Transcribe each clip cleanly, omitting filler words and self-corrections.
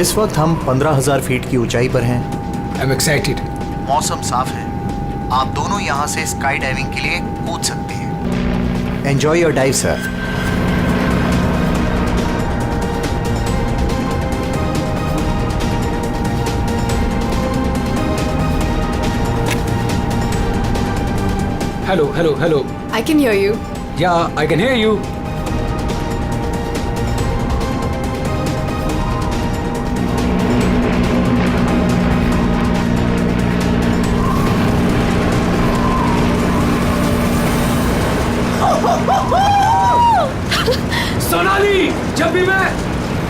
इस वक्त हम 15,000 फीट की ऊंचाई पर हैं। I'm excited. मौसम साफ है, आप दोनों यहाँ से स्काई डाइविंग के लिए कूद सकते हैं। Enjoy your dive sir. Hello, hello, hello. I can hear you. Yeah, I can hear you. Sonali, जब भी मैं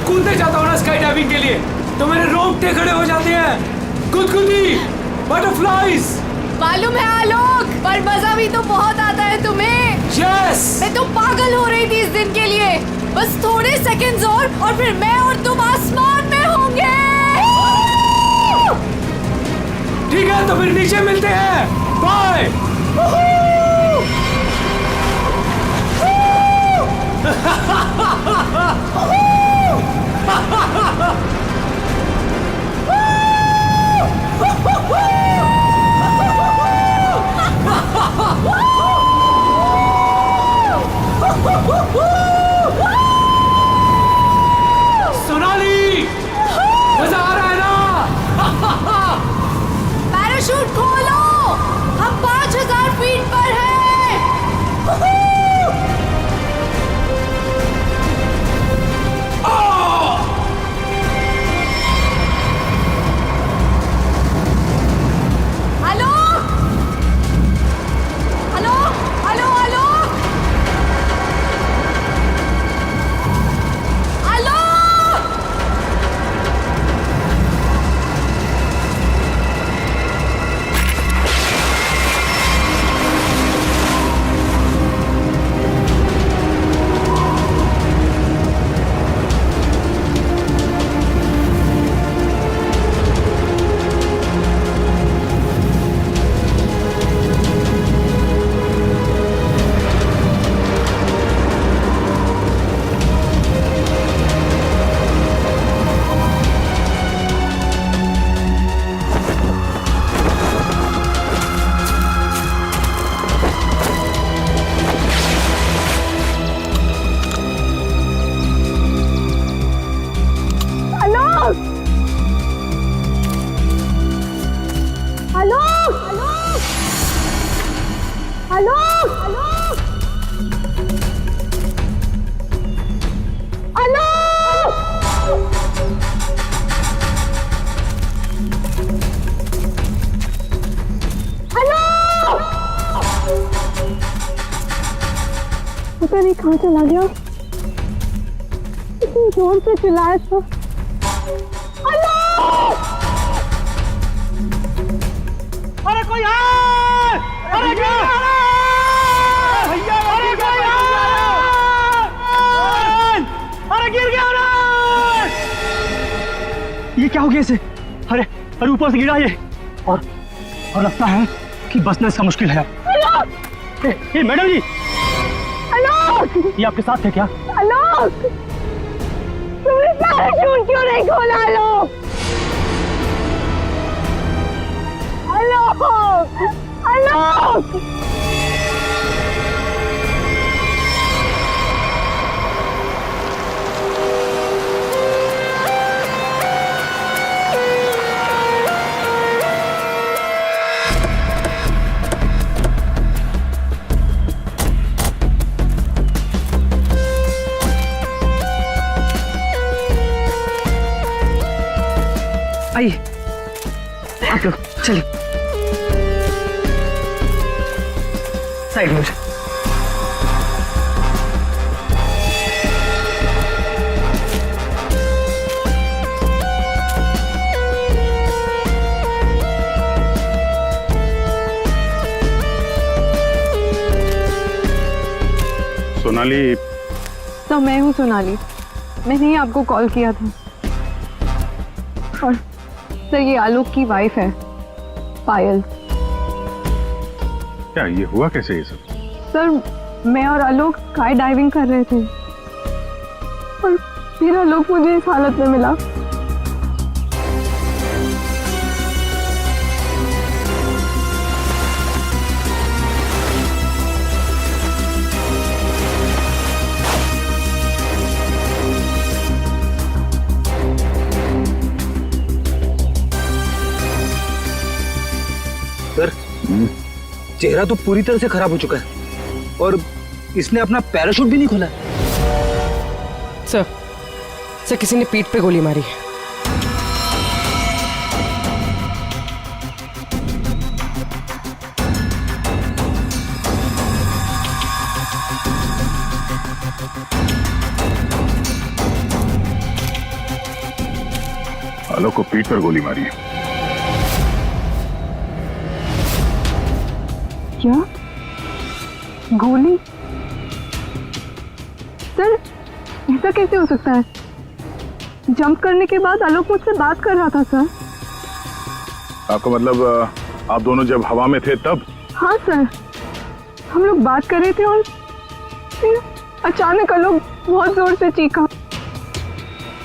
कूदने जाता हूँ ना स्काई डाइविंग के लिए तो मेरे रोंगटे खड़े हो जाते हैं। गुदगुदी, बटरफ्लाइज। मालूम है आलोक, पर मजा भी तो बहुत आता है तुम्हें। यस। मैं तो पागल हो रही थी इस दिन के लिए। बस थोड़े सेकंड्स और फिर मैं और तुम आसमान में होंगे। ठीक है, तो फिर नीचे मिलते हैं। बाय। सोनाली, मजा आ रहा है ना? पैराशूट खोलो, हम 5,000 फीट पर हैं। पता नहीं कहाँ चला गया। इतनी जोर से चिल्लाया था। अरे कोई है! अरे क्या? भैया, अरे कोई है! अरे गिर गया रे! ये क्या हो गया इसे? अरे अरे ऊपर से गिरा ये और लगता है कि बचना इसका मुश्किल है। ए मैडम जी, ये आपके साथ थे क्या? आलोक, तुमने पैराशूट क्यों नहीं खोला? आलोक, आलोक, आइए आप लोग चलिए साइड में। सोनाली। तो मैं हूँ सोनाली, मैंने ही आपको कॉल किया था। और सर ये आलोक की वाइफ है पायल। क्या ये हुआ कैसे ये सब? सर मैं और आलोक स्काई डाइविंग कर रहे थे और फिर आलोक मुझे इस हालत में मिला। सर, चेहरा तो पूरी तरह से खराब हो चुका है और इसने अपना पैराशूट भी नहीं खोला। सर किसी ने पीठ पे गोली मारी है। आलोक को पीठ पर गोली मारी है। क्या गोली? सर ऐसा कैसे हो सकता है? जंप करने के बाद आलोक मुझसे बात कर रहा था सर। आपका मतलब आप दोनों जब हवा में थे तब? हाँ सर, हम लोग बात कर रहे थे और फिर अचानक आलोक बहुत जोर से चीखा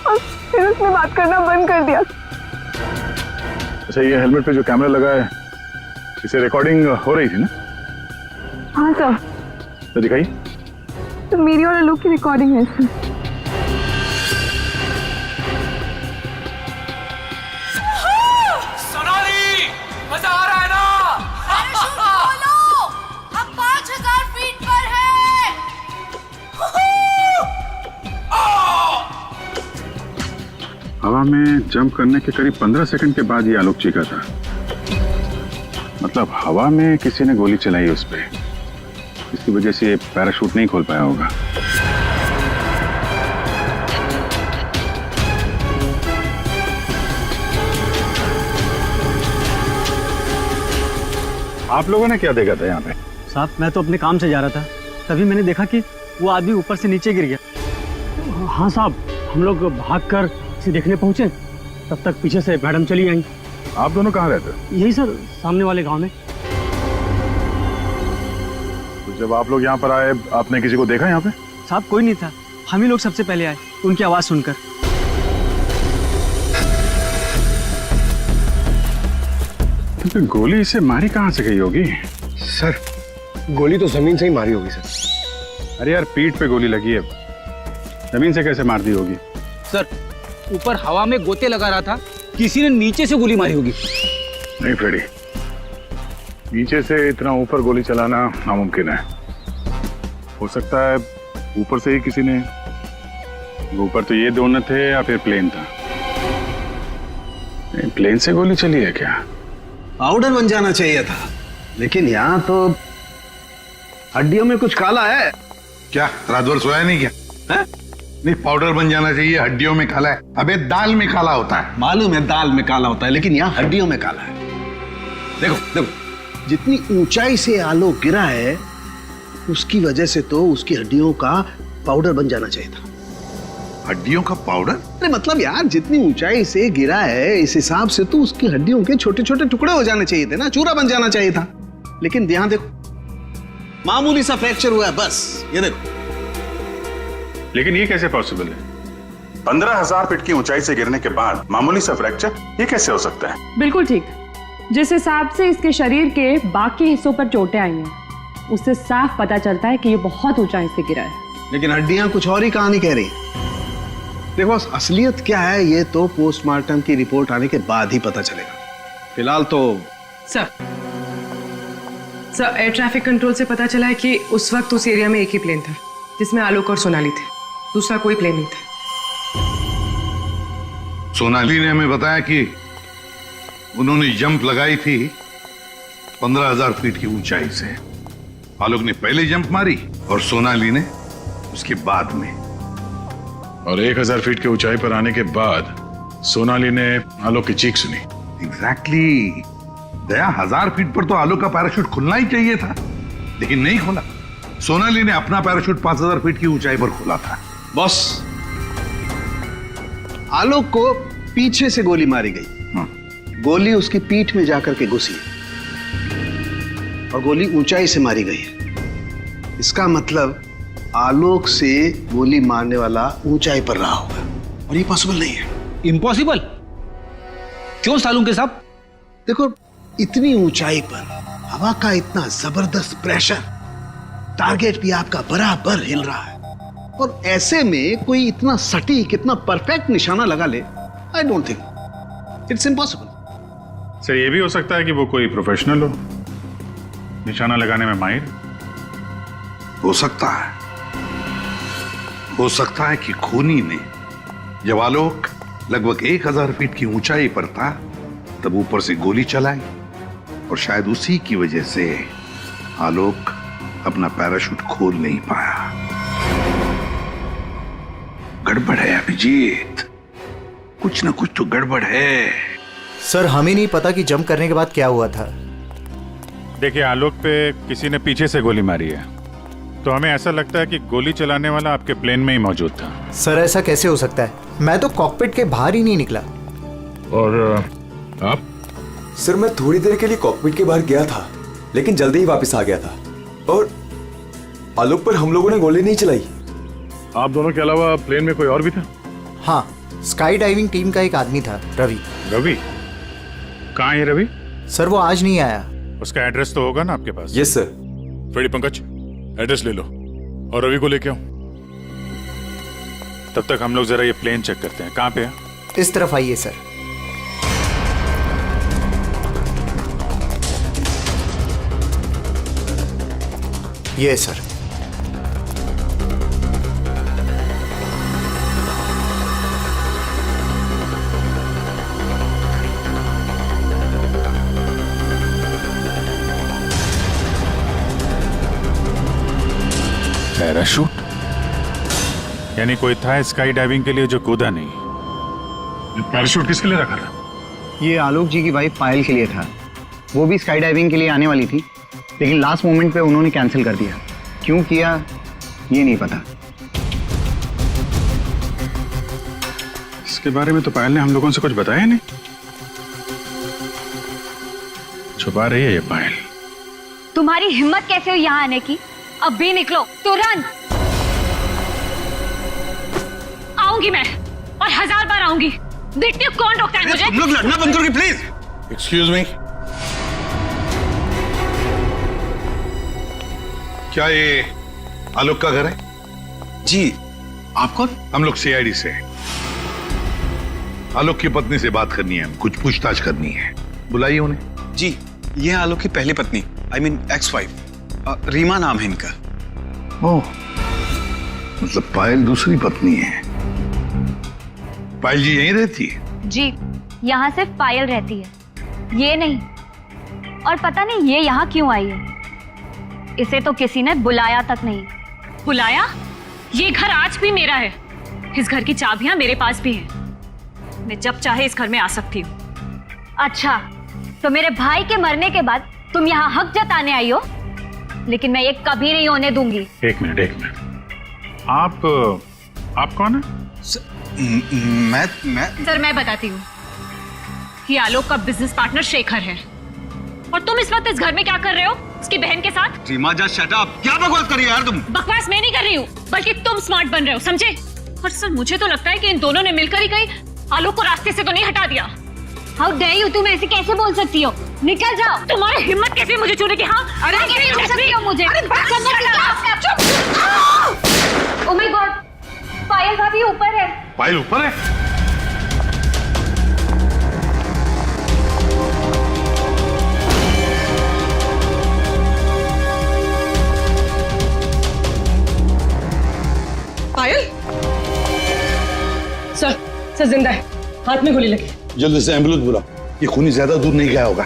और फिर उसने बात करना बंद कर दिया। अच्छा, ये हेलमेट पे जो कैमरा लगा है इसे रिकॉर्डिंग हो रही थी ना? हाँ सर। तो दिखाइए। तो मेरी और आलोक की रिकॉर्डिंग है सर। सोनाली, मजा आ रहा है ना? पैराशूट खोलो, हम 5000 फीट पर हैं। हवा में जंप करने के करीब 15 सेकंड के बाद ये आलोक चीखा था। मतलब हवा में किसी ने गोली चलाई उस पे, इसकी वजह से ये पैराशूट नहीं खोल पाया होगा। आप लोगों ने क्या देखा था यहाँ पे? साहब, मैं तो अपने काम से जा रहा था, तभी मैंने देखा कि वो आदमी ऊपर से नीचे गिर गया। हाँ साहब, हम लोग भागकर इसे देखने पहुंचे, तब तक पीछे से मैडम चली आई। आप दोनों कहाँ रहते? यही सर, सामने वाले गांव में। तो जब आप लोग यहाँ पर आए, आपने किसी को देखा यहाँ पे? साहब कोई नहीं था, हम ही लोग सबसे पहले आए उनकी आवाज सुनकर। तो गोली इसे मारी कहाँ से गई होगी? सर गोली तो जमीन से ही मारी होगी सर। अरे यार, पीठ पे गोली लगी है, जमीन से कैसे मार दी होगी? सर ऊपर हवा में गोते लगा रहा था, किसी ने नीचे से गोली मारी होगी। नहीं फ्रेडी, नीचे से इतना ऊपर गोली चलाना नामुमकिन है। हो सकता है ऊपर से ही किसी ने, ऊपर तो ये दोनों थे या फिर प्लेन था। प्लेन से गोली चली है क्या? पाउडर बन जाना चाहिए था, लेकिन यहाँ तो हड्डियों में कुछ काला है। क्या रात भर सोया नहीं क्या? है? नहीं, पाउडर बन जाना चाहिए, हड्डियों में काला है। अबे दाल में काला होता है। मालूम है दाल में काला होता है, लेकिन यहाँ हड्डियों में काला है। देखो देखो, जितनी ऊंचाई से आलोक गिरा है उसकी वजह से तो उसकी हड्डियों का पाउडर बन जाना चाहिए था। हड्डियों का पाउडर? अरे मतलब यार, जितनी ऊंचाई से गिरा है इस हिसाब से तो उसकी हड्डियों के छोटे छोटे टुकड़े हो जाने चाहिए थे ना, चूरा बन जाना चाहिए था। लेकिन यहाँ देखो, मामूली सा फ्रैक्चर हुआ है बस, ये देखो। लेकिन ये कैसे पॉसिबल है? 15,000 फीट की ऊंचाई से गिरने के बाद मामूली सा फ्रैक्चर, ये कैसे हो सकता है? बिल्कुल ठीक। जिस हिसाब से इसके शरीर के बाकी हिस्सों पर चोटें आई हैं, उससे साफ पता चलता है कि ये बहुत ऊंचाई से गिरा है। लेकिन हड्डियां कुछ और ही कहानी कह रही। देखो असलियत क्या है ये तो पोस्टमार्टम की रिपोर्ट आने के बाद ही पता चलेगा। फिलहाल तो सर एयर ट्रैफिक कंट्रोल से पता चला है कि उस वक्त उस एरिया में एक ही प्लेन था जिसमें आलोक और सोनाली थे, दूसरा कोई प्लेन नहीं था। सोनाली ने हमें बताया कि उन्होंने जंप लगाई थी 15,000 फीट की ऊंचाई से। आलोक ने पहले जंप मारी और सोनाली ने उसके बाद में। और 1,000 फीट की ऊंचाई पर आने के बाद सोनाली ने आलोक की चीख सुनी। एग्जैक्टली। दया, 1000 फीट पर तो आलोक का पैराशूट खुलना ही चाहिए था, लेकिन नहीं खोला। सोनाली ने अपना पैराशूट 5,000 फीट की ऊंचाई पर खोला था। बॉस, आलोक को पीछे से गोली मारी गई। गोली उसकी पीठ में जाकर के घुसी और गोली ऊंचाई से मारी गई है। इसका मतलब आलोक से गोली मारने वाला ऊंचाई पर रहा होगा, और ये पॉसिबल नहीं है। इम्पॉसिबल? क्यों सालू के साहब? देखो, इतनी ऊंचाई पर हवा का इतना जबरदस्त प्रेशर, टारगेट भी आपका बराबर हिल रहा है, और ऐसे में कोई इतना सटीक, इतना परफेक्ट निशाना लगा ले, I don't think, it's impossible. Sir ये भी हो सकता है कि वो कोई प्रोफेशनल हो, निशाना लगाने में माहिर। हो सकता है कि खूनी ने जब आलोक लगभग 1000 फीट की ऊंचाई पर था तब ऊपर से गोली चलाई और शायद उसी की वजह से आलोक अपना पैराशूट खोल नहीं पाया। गड़बड़ है अभिजीत, कुछ ना कुछ तो गड़बड़ है। सर हमें नहीं पता कि जंप करने के बाद क्या हुआ था। देखिए आलोक पे किसी ने पीछे से गोली मारी है, तो हमें ऐसा लगता है कि गोली चलाने वाला आपके प्लेन में ही मौजूद था। सर ऐसा कैसे हो सकता है, मैं तो कॉकपिट के बाहर ही नहीं निकला। और आप? सर मैं थोड़ी देर के लिए कॉकपिट के बाहर गया था, लेकिन जल्दी ही वापस आ गया था और आलोक पर हम लोगों ने गोली नहीं चलाई। आप दोनों के अलावा प्लेन में कोई और भी था? हाँ, स्काई डाइविंग टीम का एक आदमी था, रवि। रवि? कहाँ है रवि? सर वो आज नहीं आया। उसका एड्रेस तो होगा ना आपके पास? Yes sir. Freddy Pankaj, address ले लो और रवि को लेके आओ। तब तक हम लोग जरा ये प्लेन चेक करते हैं। कहाँ पे है? इस तरफ आइए सर। ये सर। पैराशूट? यानी कोई था स्काई डाइविंग के लिए जो कूदा नहीं। पैराशूट किसके लिए रखा था? ये आलोक जी की वाइफ पायल के लिए था। वो भी स्काई डाइविंग के लिए आने वाली थी, लेकिन लास्ट मोमेंट पे उन्होंने कैंसिल कर दिया। क्यों किया ये नहीं पता। इसके बारे में तो पायल ने हम लोगों से कुछ बताया नहीं। छुपा रही है ये पायल। तुम्हारी हिम्मत कैसे हुई यहाँ आने की? अब भी निकलो तुरंत। आऊंगी मैं और 1000 बार आऊंगी। देखती हूँ कौन रोकता है मुझे। तुम लोग लड़ना बंद करोगे प्लीज? एक्सक्यूज मी, क्या ये आलोक का घर है? जी। आप कौन? हम लोग सीआईडी से हैं। आलोक की पत्नी से बात करनी है, कुछ पूछताछ करनी है। बुलाइए उन्हें। जी, ये है आलोक की पहली पत्नी, I mean ex wife, Reema नाम है इनका। ओह, मतलब पायल दूसरी पत्नी है। पायल जी यहीं रहती है? जी, यहाँ सिर्फ पायल रहती है, ये नहीं। और पता नहीं ये यहाँ क्यों आई है। इसे तो किसी ने बुलाया तक नहीं। बुलाया? ये घर आज भी मेरा है। इस घर की चाबियां मेरे पास भी हैं। मैं जब चाहे इस घर में आ सकती हूँ। अच्छा, तो मेरे भाई के मरने के बाद तुम यहाँ हक जताने आई हो, लेकिन मैं ये कभी नहीं होने दूंगी। एक मिनट। आप कौन है? मैं सर मैं बताती हूँ। ये आलोक का बिजनेस पार्टनर शेखर है। और तुम इस वक्त इस घर में क्या कर रहे हो उसकी बहन के साथ? Reema just shut up. क्या बकवास कर रही हो यार तुम? बकवास मैं नहीं कर रही हूँ, बल्कि तुम स्मार्ट बन रहे हो, समझे? और सर मुझे तो लगता है कि इन दोनों ने मिलकर ही कहीं आलोक को रास्ते से तो नहीं हटा दिया। हाउ डेयर यू, तुम ऐसे कैसे बोल सकती हो? निकल जाओ। तुम्हारी हिम्मत कैसे मुझे छूने की? हाँ, अरे कैसे छू सकती हो मुझे? ओह माय गॉड, पायल भाभी ऊपर है। पायल ऊपर है? पायल? सर जिंदा है, हाथ में गोली लगी। जल्दी से एम्बुलेंस बुलाओ, ये खूनी ज्यादा दूर नहीं गया होगा।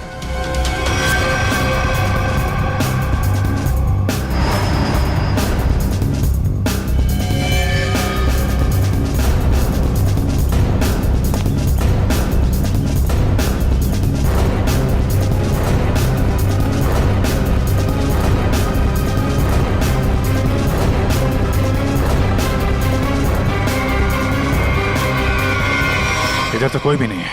इधर तो कोई भी नहीं है।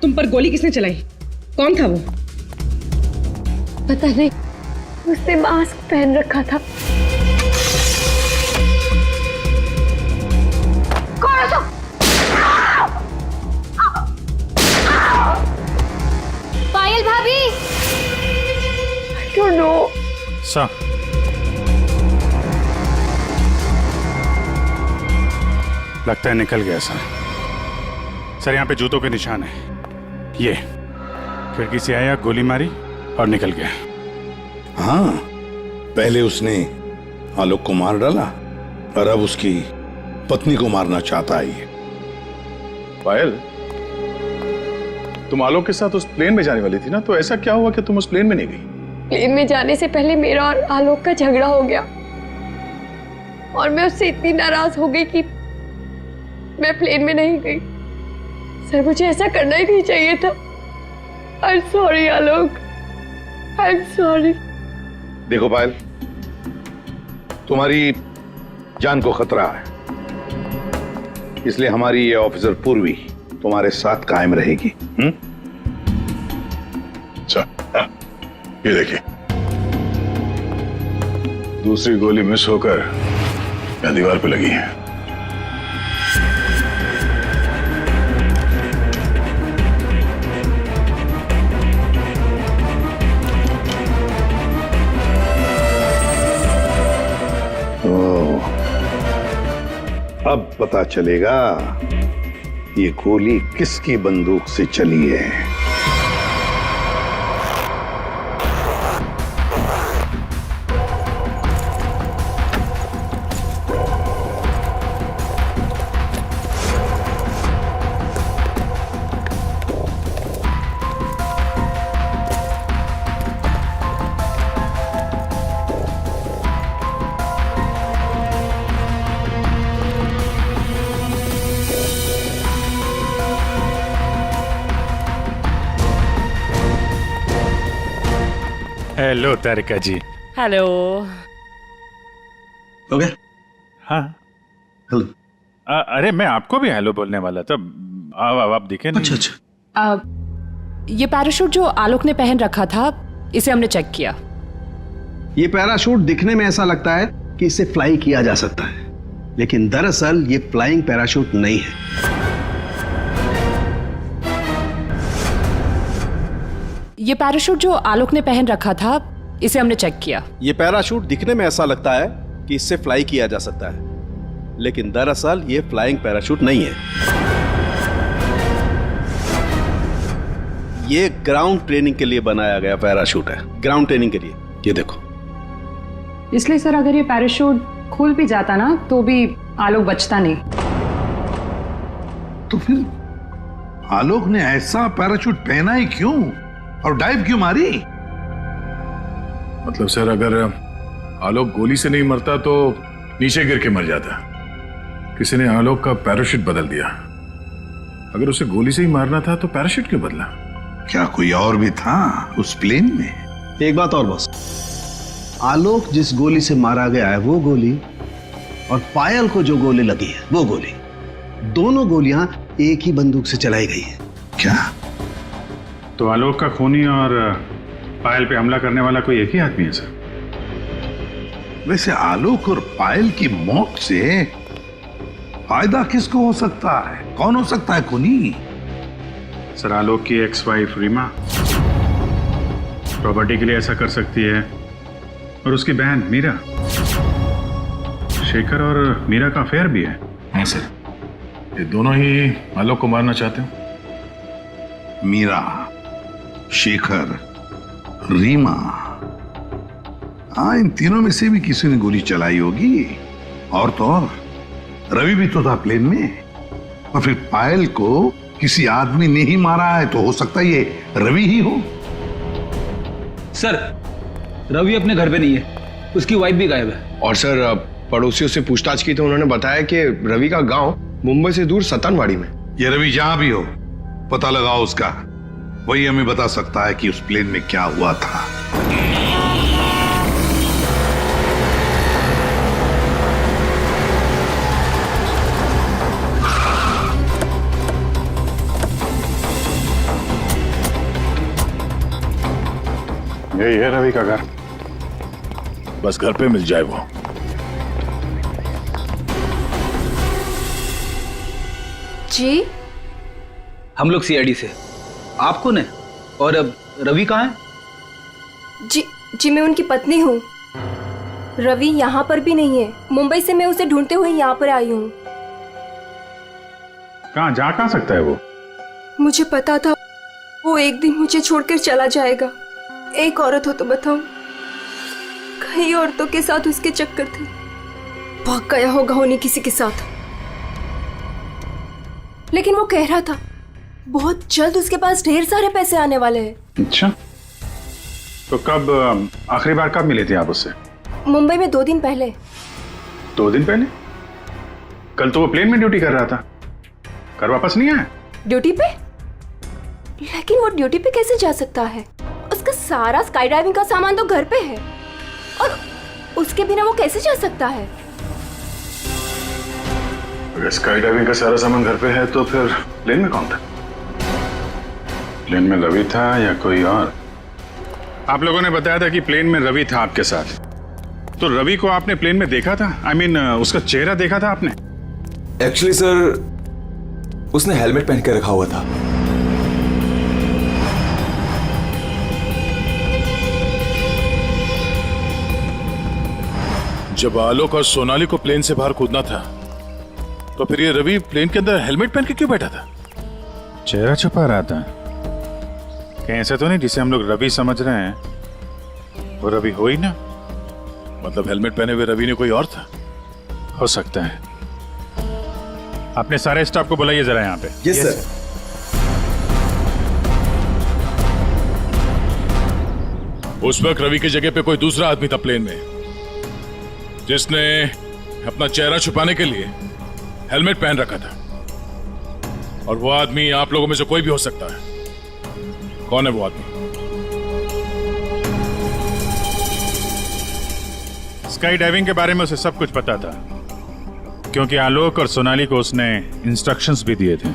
तुम पर गोली किसने चलाई? कौन था वो? पता नहीं, उसने मास्क पहन रखा था। कौन हो तुम? पायल भाभी। I don't know. सर लगता है निकल गया सर। सर यहाँ पे जूतों के निशान है। ये खिड़की से आया, गोली मारी और निकल गया। हाँ, पहले उसने आलोक को मार डाला और अब उसकी पत्नी को मारना चाहता है। पायल, तुम आलोक के साथ उस प्लेन में जाने वाली थी ना, तो ऐसा क्या हुआ कि तुम उस प्लेन में नहीं गई? प्लेन में जाने से पहले मेरा और आलोक का झगड़ा हो गया और मैं उससे इतनी नाराज हो गई कि मैं प्लेन में नहीं गई। सर, मुझे ऐसा करना ही नहीं चाहिए था। I am sorry Alok, I am sorry. देखो पायल, तुम्हारी जान को खतरा है, इसलिए हमारी ये ऑफिसर पूर्वी तुम्हारे साथ कायम रहेगी। अच्छा, ये देखिए, दूसरी गोली मिस होकर यहाँ दीवार पे लगी है। अब पता चलेगा ये गोली किसकी बंदूक से चली है। हेलो तारिका जी। हेलो। हो गया? हाँ, हेलो। अरे मैं आपको भी हेलो बोलने वाला था। आप दिखे नहीं। अच्छा अच्छा। ये पैराशूट जो आलोक ने पहन रखा था, इसे हमने चेक किया। ये पैराशूट दिखने में ऐसा लगता है कि इसे फ्लाई किया जा सकता है, लेकिन दरअसल ये फ्लाइंग पैराशूट नहीं है। ये पैराशूट जो आलोक ने पहन रखा था, इसे हमने चेक किया। ये पैराशूट दिखने में ऐसा लगता है कि इससे फ्लाई किया जा सकता है, लेकिन दरअसल ये फ्लाइंग पैराशूट नहीं है। ये ग्राउंड ट्रेनिंग के लिए बनाया गया पैराशूट है, ग्राउंड ट्रेनिंग के लिए। ये देखो। इसलिए सर, अगर ये पैराशूट खुल भी जाता ना, तो भी आलोक बचता नहीं। तो फिर आलोक ने ऐसा पैराशूट पहना ही क्यों और डाइव क्यों मारी? मतलब सर, अगर आलोक गोली से नहीं मरता तो नीचे गिर के मर जाता। किसी ने आलोक का पैराशूट बदल दिया। अगर उसे गोली से ही मारना था तो पैराशूट क्यों बदला? क्या कोई और भी था उस प्लेन में? एक बात और बस, आलोक जिस गोली से मारा गया है वो गोली और पायल को जो गोली लगी है वो गोली, दोनों गोलियां एक ही बंदूक से चलाई गई हैं। क्या? तो आलोक का खूनी और पायल पे हमला करने वाला कोई एक ही आदमी है सर? वैसे आलोक और पायल की मौत से फायदा किसको हो सकता है? कौन हो सकता है खूनी? सर, आलोक की एक्स वाइफ रीमा प्रॉपर्टी के लिए ऐसा कर सकती है, और उसकी बहन मीरा। शेखर और मीरा का अफेयर भी है। हाँ सर, ये दोनों ही आलोक को मारना चाहते हो। मीरा, शेखर, रीमा, हाँ, इन तीनों में से भी किसी ने गोली चलाई होगी। और तो और रवि भी तो था प्लेन में, और फिर पायल को किसी आदमी ने ही मारा है, तो हो सकता है ये रवि ही हो। सर, रवि अपने घर पे नहीं है, उसकी वाइफ भी गायब है। और सर, पड़ोसियों से पूछताछ की तो उन्होंने बताया कि रवि का गांव मुंबई से दूर सतनवाड़ी में। ये रवि जहां भी हो, पता लगाओ उसका, वही हमें बता सकता है कि उस प्लेन में क्या हुआ था। यही है रवि का घर, बस घर पे मिल जाए वो। जी, हम लोग सीआईडी से। आप कौन है और अब रवि कहाँ है? जी मैं उनकी पत्नी हूँ। रवि यहाँ पर भी नहीं है। मुंबई से मैं उसे ढूंढते हुए यहाँ पर आई हूँ। कहाँ जा कहाँ सकता है वो? मुझे पता था वो एक दिन मुझे छोड़कर चला जाएगा। एक औरत हो तो बताऊं, कई औरतों के साथ उसके चक्कर थे। भाग गया होगा उन्हीं किसी के साथ। लेकिन वो कह रहा था बहुत जल्द उसके पास ढेर सारे पैसे आने वाले हैं। अच्छा, तो कब आखिरी बार कब मिले थे आप उससे? मुंबई में 2 दिन पहले। 2 दिन पहले? कल तो वो प्लेन में ड्यूटी कर रहा था, घर वापस नहीं आया? ड्यूटी पे? लेकिन वो ड्यूटी पे कैसे जा सकता है? उसका सारा स्काई डाइविंग का सामान तो घर पे है, और उसके बिना वो कैसे जा सकता है? अगर स्काई डाइविंग का सारा सामान घर पे है तो फिर प्लेन में कौन था? प्लेन में रवि था या कोई और? आप लोगों ने बताया था कि प्लेन में रवि था आपके साथ, तो रवि को आपने प्लेन में देखा था? I mean, उसका चेहरा देखा था आपने? एक्चुअली सर, उसने हेलमेट पहन के रखा हुआ था। जब आलोक और सोनाली को प्लेन से बाहर कूदना था, तो फिर ये रवि प्लेन के अंदर हेलमेट पहन के क्यों बैठा था? चेहरा छुपा रहा था कहीं ऐसा तो नहीं जिसे हम लोग रवि समझ रहे हैं वो रवि हो ही ना? मतलब हेलमेट पहने हुए रवि ने कोई और था? हो सकता है। आपने सारे स्टाफ को बुलाइए जरा यहाँ पे। Yes sir. उस वक्त रवि की जगह पे कोई दूसरा आदमी था प्लेन में, जिसने अपना चेहरा छुपाने के लिए हेलमेट पहन रखा था, और वो आदमी आप लोगों में से कोई भी हो सकता है। कौन है वो आदमी? स्काई डाइविंग के बारे में उसे सब कुछ पता था, क्योंकि आलोक और सोनाली को उसने इंस्ट्रक्शंस भी दिए थे।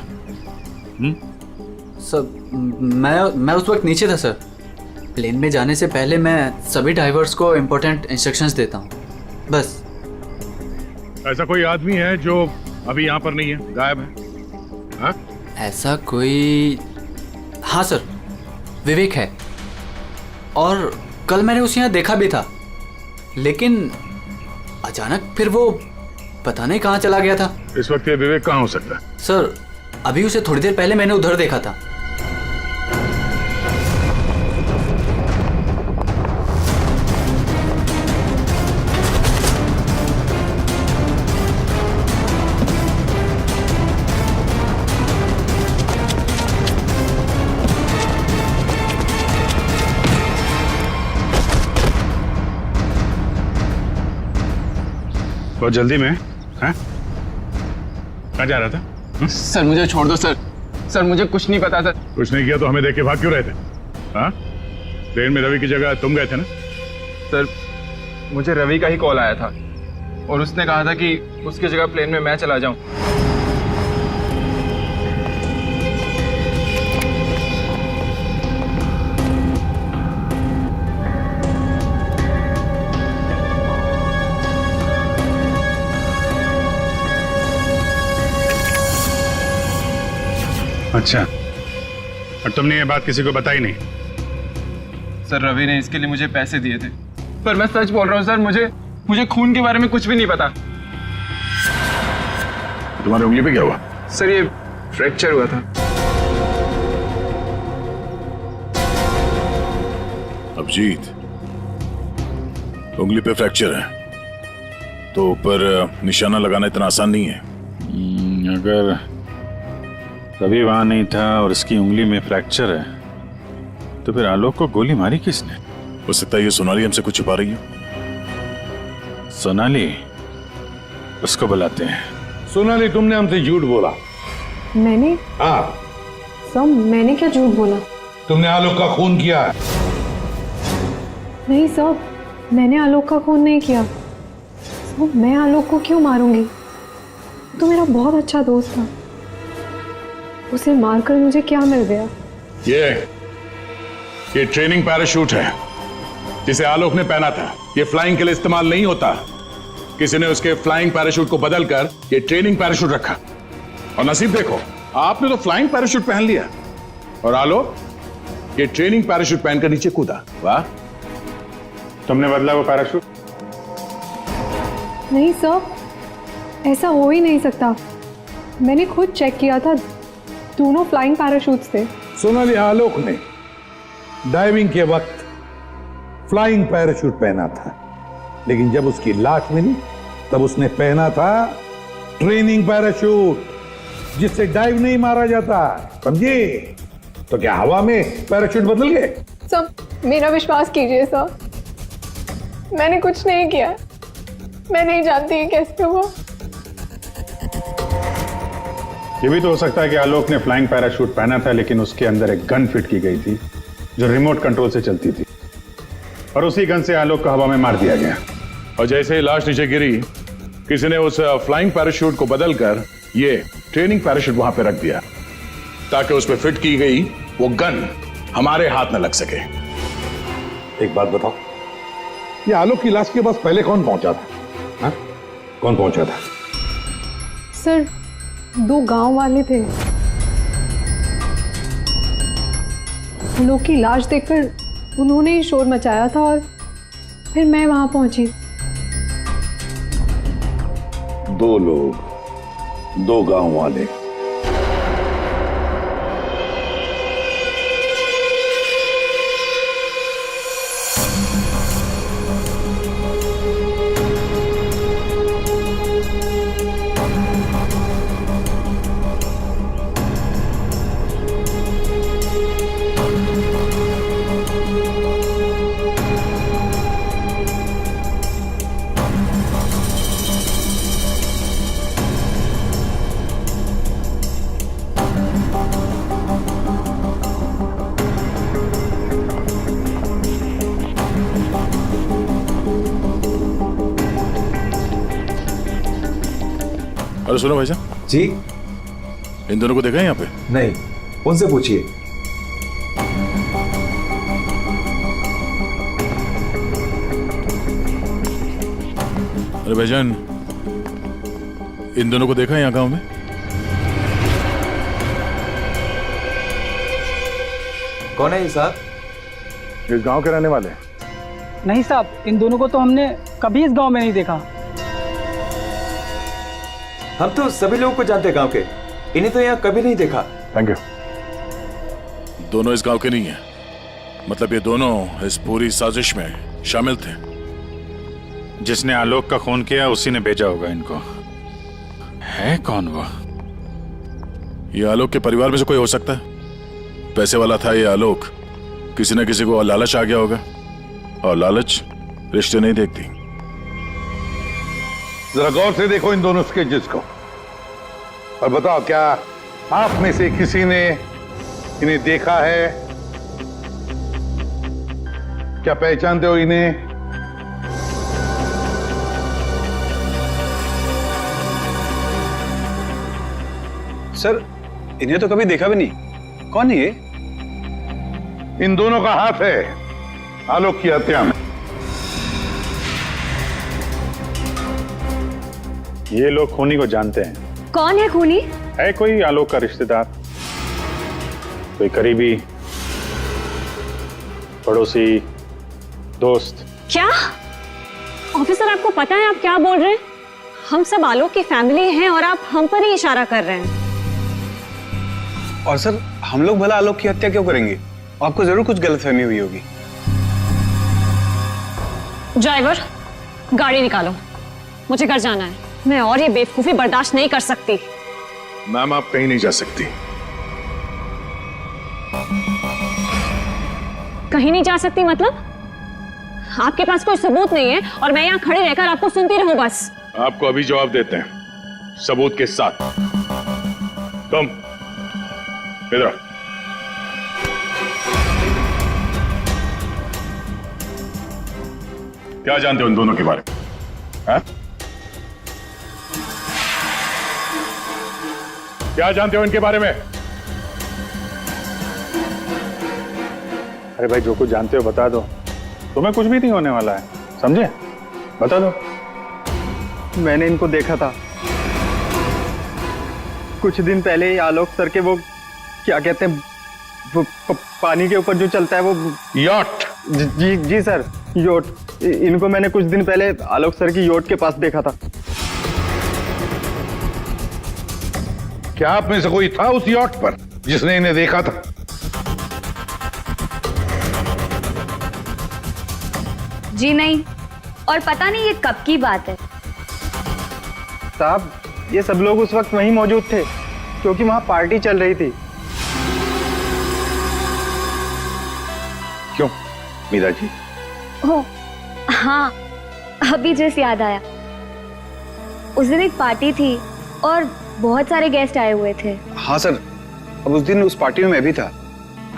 सर, मैं उस वक्त नीचे था सर। प्लेन में जाने से पहले मैं सभी डाइवर्स को इम्पोर्टेंट इंस्ट्रक्शंस देता हूँ, बस। ऐसा कोई आदमी है जो अभी यहाँ पर नहीं है, गायब है? हाँ? ऐसा कोई? हाँ सर, विवेक है, और कल मैंने उसे यहाँ देखा भी था, लेकिन अचानक फिर वो पता नहीं कहाँ चला गया था। इस वक्त ये विवेक कहाँ हो सकता है? सर, अभी उसे थोड़ी देर पहले मैंने उधर देखा था। बहुत जल्दी में? हाँ? कहाँ जा रहा था? सर मुझे छोड़ दो सर। सर मुझे कुछ नहीं पता सर। कुछ नहीं किया तो हमें देख के भाग क्यों रहे थे? हाँ? ट्रेन में रवि की जगह तुम गए थे ना? सर मुझे रवि का ही कॉल आया था, और उसने कहा था कि उसकी जगह प्लेन में मैं चला जाऊं। अच्छा, और तुमने ये बात किसी को बताई नहीं? सर रवि ने इसके लिए मुझे पैसे दिए थे, पर मैं सच बोल रहा हूँ सर, मुझे खून के बारे में कुछ भी नहीं पता। तुम्हारी उंगली पे क्या हुआ? सर ये फ्रैक्चर हुआ था। अभिजीत, उंगली पे फ्रैक्चर है तो ऊपर निशाना लगाना इतना आसान नहीं है। अगर रवि वहां नहीं था और इसकी उंगली में फ्रैक्चर है, तो फिर आलोक को गोली मारी किसने? हो सकता है ये सोनाली हमसे कुछ छुपा रही है। सोनाली, उसको बुलाते हैं। सोनाली, तुमने हमसे झूठ बोला। मैंने? हाँ। सब मैंने क्या झूठ बोला? तुमने आलोक का खून किया। नहीं सब, मैंने आलोक का खून नहीं किया। सब, मैं आलोक को क्यों मारूंगी? तो मेरा बहुत अच्छा दोस्त था, उसे मारकर मुझे क्या मिल गया? ये ट्रेनिंग पैराशूट है जिसे आलोक ने पहना था। ये फ्लाइंग के लिए इस्तेमाल नहीं होता। किसी ने उसके फ्लाइंग पैराशूट को बदलकर ये ट्रेनिंग पैराशूट रखा, और नसीब देखो, आपने तो फ्लाइंग पैराशूट पहन लिया, और आलोक ये ट्रेनिंग पैराशूट पहनकर नीचे कूदा। वाह, तुमने बदला वो पैराशूट? नहीं सर, ऐसा हो ही नहीं सकता। मैंने खुद चेक किया था, दोनों फ्लाइंग पैराशूट्स थे। सोनाली, आलोक ने डाइविंग के वक्त फ्लाइंग पैराशूट पहना था, लेकिन जब उसकी लाश मिली तब उसने पहना था ट्रेनिंग पैराशूट, जिससे डाइव नहीं मारा जाता, समझे? तो क्या हवा में पैराशूट बदल गए? सर, मेरा विश्वास कीजिए सर, मैंने कुछ नहीं किया। मैं नहीं जानती ये कैसे हुआ। ये भी तो हो सकता है कि आलोक ने फ्लाइंग पैराशूट पहना था, लेकिन उसके अंदर एक गन फिट की गई थी जो रिमोट कंट्रोल से चलती थी, और उसी गन से आलोक को हवा में मार दिया गया। और जैसे ही लाश नीचे गिरी, किसी ने उस फ्लाइंग पैराशूट को बदलकर ये ट्रेनिंग पैराशूट वहां पे रख दिया, ताकि उस पर फिट की गई वो गन हमारे हाथ न लग सके। एक बात बताओ, ये आलोक की लाश के पास पहले कौन पहुंचा था? हा? कौन पहुंचा था? सर, 2 गांव वाले थे। आलोक की लाश देखकर उन्होंने ही शोर मचाया था और फिर मैं वहां पहुंची। 2 लोग, 2 गांव वाले। अरे सुनो भाई साहब जी, इन दोनों को देखा है यहाँ पे? नहीं, उनसे पूछिए। अरे भाईजान, इन दोनों को देखा है यहाँ गांव में? कौन है ये साहब? इस गांव के रहने वाले? नहीं साहब, इन दोनों को तो हमने कभी इस गांव में नहीं देखा। हम तो सभी लोगों को जानते हैं गांव के, इन्हें तो यहाँ कभी नहीं देखा। Thank you. दोनों इस गांव के नहीं है, मतलब ये दोनों इस पूरी साजिश में शामिल थे। जिसने आलोक का खून किया उसी ने भेजा होगा इनको। है कौन वो? ये आलोक के परिवार में से कोई हो सकता है। पैसे वाला था ये आलोक, किसी न किसी को लालच आ गया होगा, और लालच रिश्ते नहीं देखती। जरा गौर से देखो इन दोनों स्केचेस को और बताओ, क्या आप में से किसी ने इन्हें देखा है? क्या पहचानते हो इन्हें? सर, इन्हें तो कभी देखा भी नहीं। कौन है ये? इन दोनों का हाथ है आलोक की हत्या में। ये लोग खूनी को जानते हैं। कौन है खूनी? है कोई आलोक का रिश्तेदार, कोई करीबी, पड़ोसी, दोस्त। क्या ऑफिसर, आपको पता है आप क्या बोल रहे हैं? हम सब आलोक की फैमिली हैं और आप हम पर ही इशारा कर रहे हैं। और सर, हम लोग भला आलोक की हत्या क्यों करेंगे? आपको जरूर कुछ गलतफहमी हुई होगी। ड्राइवर, गाड़ी निकालो, मुझे घर जाना है। मैं और ये बेवकूफी बर्दाश्त नहीं कर सकती। मैम, आप कहीं नहीं जा सकती। कहीं नहीं जा सकती मतलब? आपके पास कोई सबूत नहीं है और मैं यहाँ खड़े रहकर आपको सुनती रहूं बस? आपको अभी जवाब देते हैं, सबूत के साथ। तुम इधर आओ। क्या जानते हो इन दोनों के बारे में? हाँ? क्या जानते हो इनके बारे में? अरे भाई, जो कुछ जानते हो बता दो, तुम्हें कुछ भी नहीं होने वाला है, समझे? बता दो। मैंने इनको देखा था कुछ दिन पहले ही। आलोक सर के वो क्या कहते हैं, वो पानी के ऊपर जो चलता है वो यॉट। जी सर, योट। इनको मैंने कुछ दिन पहले आलोक सर की योट के पास देखा था। क्या आप में से कोई था उस यॉट पर? जिसने इन्हें देखा था। जी नहीं, और पता नहीं ये कब की बात है। साहब, ये सब लोग उस वक्त वहीं मौजूद थे क्योंकि वहां पार्टी चल रही थी। क्यों मीरा जी? हो हाँ, अभी जस्ट याद आया। उस दिन एक पार्टी थी और बहुत सारे गेस्ट आए हुए थे। हाँ सर, अब उस दिन उस पार्टी में मैं भी था,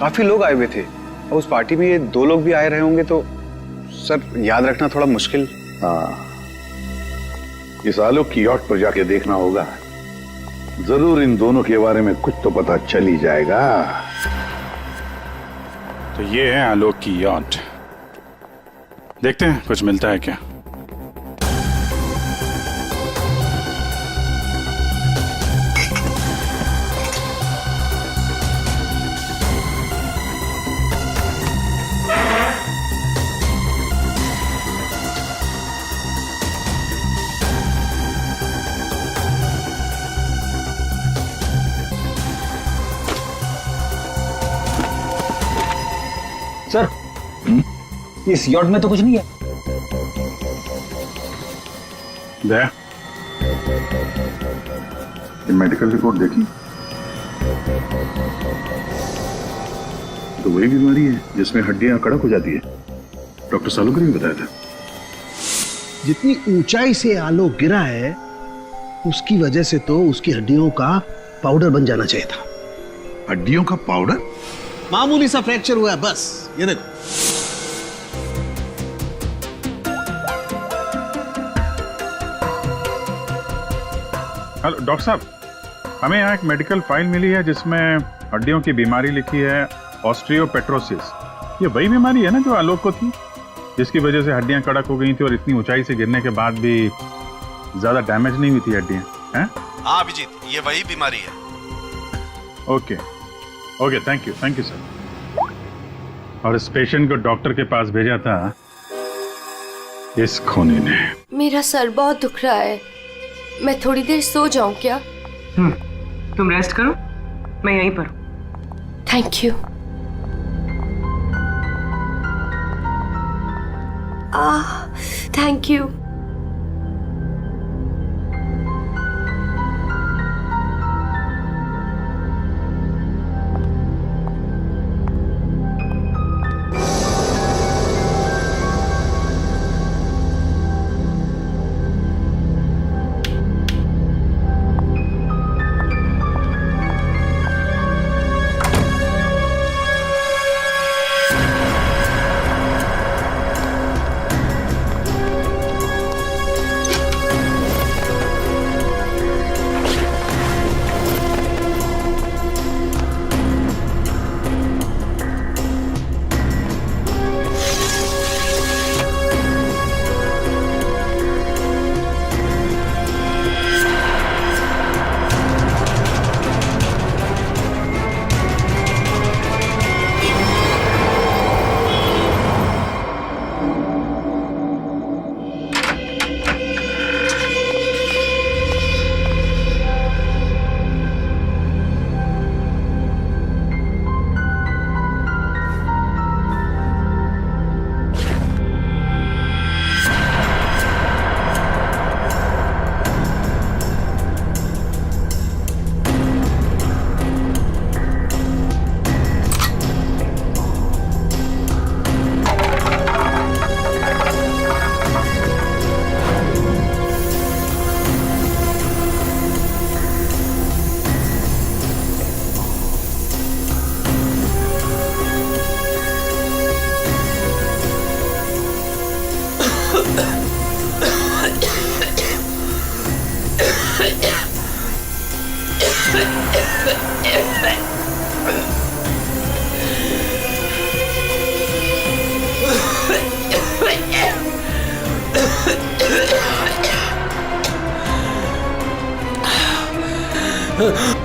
काफी लोग आए हुए थे। अब उस पार्टी में ये 2 लोग भी आए रहे होंगे तो सर याद रखना थोड़ा मुश्किल। हाँ, इस आलोक की यॉट पर जाके देखना होगा, जरूर इन दोनों के बारे में कुछ तो पता चल ही जाएगा। तो ये है आलोक की यॉट, देखते हैं कुछ मिलता है क्या। सर, इस यॉट में तो कुछ नहीं है। दया, ये मेडिकल रिपोर्ट देखी तो वही बीमारी है जिसमें हड्डियां कड़क हो जाती है। डॉक्टर सालुकर ने बताया था। जितनी ऊंचाई से आलोक गिरा है उसकी वजह से तो उसकी हड्डियों का पाउडर बन जाना चाहिए था। हड्डियों का पाउडर? मामूली सा फ्रैक्चर हुआ है बस, ये देखो। हेलो डॉक्टर साहब, हमें यहाँ एक मेडिकल फाइल मिली है जिसमें हड्डियों की बीमारी लिखी है, ऑस्टियोपेट्रोसिस। ये वही बीमारी है ना जो आलोक को थी, जिसकी वजह से हड्डियां कड़क हो गई थी और इतनी ऊंचाई से गिरने के बाद भी ज्यादा डैमेज नहीं हुई थी हड्डियां, हैं? हाँ अभिजीत, ये वही बीमारी है। Okay okay, thank you sir. और इस पेशेंट को डॉक्टर के पास भेजा था इस खूनी ने। मेरा सर बहुत दुख रहा है, मैं थोड़ी देर सो जाऊं क्या? तुम रेस्ट करो, मैं यहीं पर हूं। Thank you. Thank you.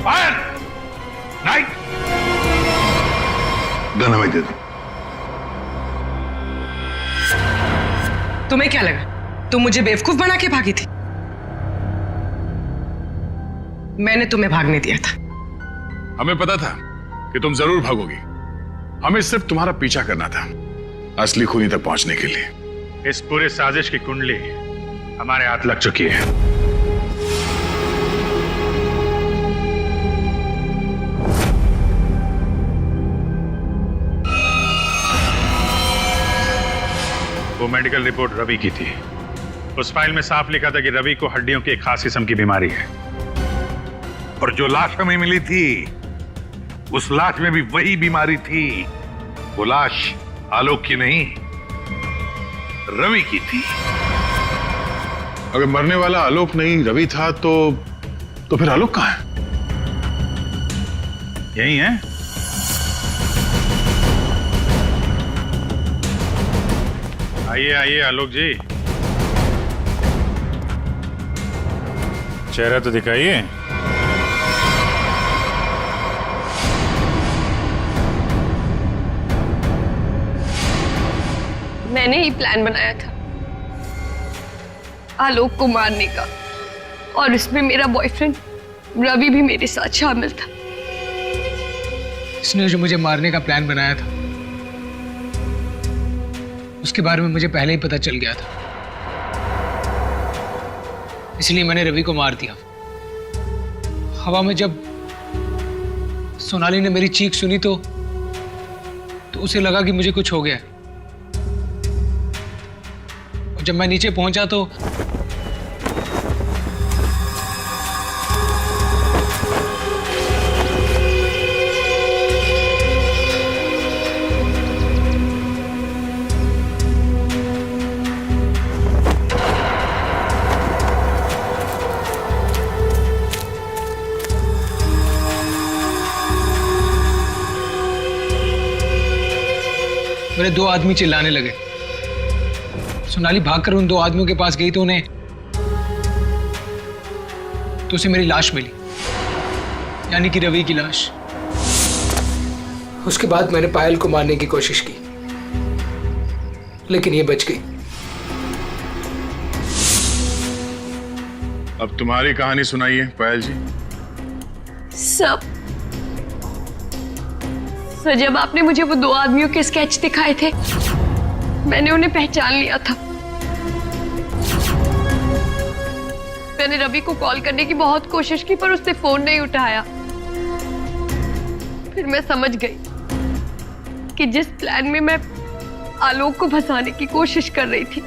Fire! Night! Gun हमें दे दो। तुम्हें क्या लगा तुम मुझे बेवकूफ बना के भागी थी? मैंने तुम्हें भागने दिया था। हमें पता था कि तुम जरूर भागोगी। हमें सिर्फ तुम्हारा पीछा करना था असली खूनी तक पहुंचने के लिए। इस पूरे साजिश की कुंडली हमारे हाथ लग चुकी है। वो मेडिकल रिपोर्ट रवि की थी। उस फाइल में साफ लिखा था कि रवि को हड्डियों की एक खास किस्म की बीमारी है। और जो लाश हमें मिली थी उस लाश में भी वही बीमारी थी। वो लाश आलोक की नहीं, रवि की थी। अगर मरने वाला आलोक नहीं रवि था तो फिर आलोक कहाँ है? यही है। आइए आइए आलोक जी, चेहरा तो दिखाइए। मैंने ही प्लान बनाया था आलोक को मारने का, और इसमें मेरा बॉयफ्रेंड रवि भी मेरे साथ शामिल था। इसने जो मुझे मारने का प्लान बनाया था उसके बारे में मुझे पहले ही पता चल गया था, इसलिए मैंने रवि को मार दिया। हवा में जब सोनाली ने मेरी चीख सुनी तो उसे लगा कि मुझे कुछ हो गया। और जब मैं नीचे पहुंचा तो मेरे दो आदमी चिल्लाने लगे। सोनाली भागकर उन दो आदमियों के पास गई तो उसे मेरी लाश मिली, यानी कि रवि की लाश। उसके बाद मैंने पायल को मारने की कोशिश की, लेकिन ये बच गई। अब तुम्हारी कहानी सुनाइए पायल जी। सर, जब आपने मुझे वो दो आदमियों के स्केच दिखाए थे मैंने उन्हें पहचान लिया था। मैंने रवि को कॉल करने की बहुत कोशिश की पर उसने फोन नहीं उठाया। फिर मैं समझ गई कि जिस प्लान में मैं आलोक को फंसाने की कोशिश कर रही थी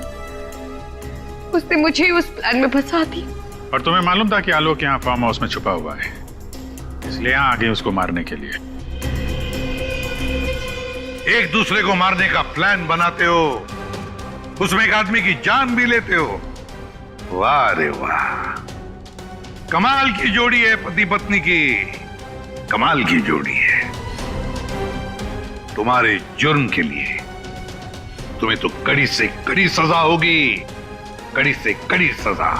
उसने मुझे उस प्लान में फंसा दिया। और तुम्हें मालूम था कि आलोक यहाँ फार्म हाउस में छुपा हुआ है, इसलिए यहाँ आ गए उसको मारने के लिए। एक दूसरे को मारने का प्लान बनाते हो, उसमें एक आदमी की जान भी लेते हो। वाह रे वाह, कमाल की जोड़ी है पति पत्नी की, कमाल की जोड़ी है। तुम्हारे जुर्म के लिए तुम्हें तो कड़ी से कड़ी सजा होगी, कड़ी से कड़ी सजा।